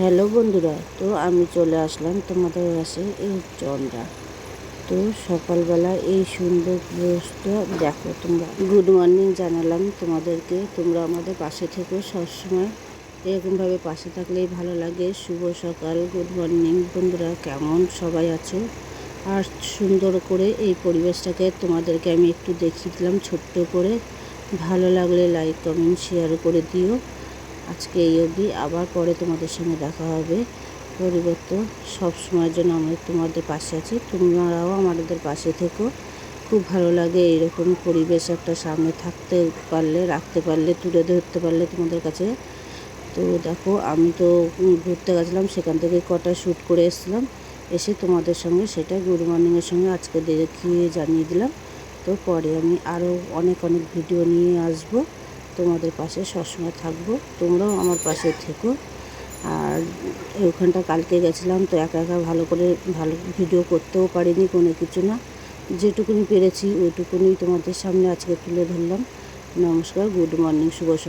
Hello বন্ধুরা, তো আমি চলে আসলাম তোমাদের কাছে এই চন্দ্রা। তো সকালবেলা এই সুন্দর পোস্টটা দেখো তোমরা। গুড মর্নিং জানালাম তোমাদেরকে, তোমরা আমাদের পাশে থেকো সবসময়। এরকমভাবে পাশে থাকলেই ভালো লাগে। শুভ সকাল, গুড মর্নিং বন্ধুরা, কেমন সবাই আছো? আর সুন্দর করে এই পরিবেশটাকে তোমাদেরকে আমি একটু দেখিয়ে দিলাম ছোট্ট করে। ভালো লাগলে লাইক কমেন্ট শেয়ার করে দিও। আজকে এই অবধি, আবার পরে তোমাদের সঙ্গে দেখা হবে। পরিবর্তন সব সময়ের জন্য আমি তোমাদের পাশে আছি, তোমরাও আমাদের পাশে থেকো। খুব ভালো লাগে এইরকম পরিবেশ একটা সামনে থাকতে পারলে, রাখতে পারলে, তুলে ধরতে পারলে তোমাদের কাছে। তো দেখো, আমি তো ঘুরতে গেছিলাম, সেখান থেকে কটা শ্যুট করে এসেছিলাম। এসে তোমাদের সঙ্গে সেটা গুড মর্নিংয়ের সঙ্গে আজকে দেখিয়ে জানিয়ে দিলাম। তো পরে আমি আরও অনেক ভিডিও নিয়ে আসবো, তোমাদের পাশে সবসময় থাকবো। তোমরাও আমার পাশে থেকো। আর ওখানটা কালকে গেছিলাম, তো একা একা ভালো ভিডিও করতেও পারিনি, কোনো কিছু না। যেটুকুনি পেরেছি ওইটুকুনি তোমাদের সামনে আজকে তুলে ধরলাম। নমস্কার, গুড মর্নিং, শুভ সকাল।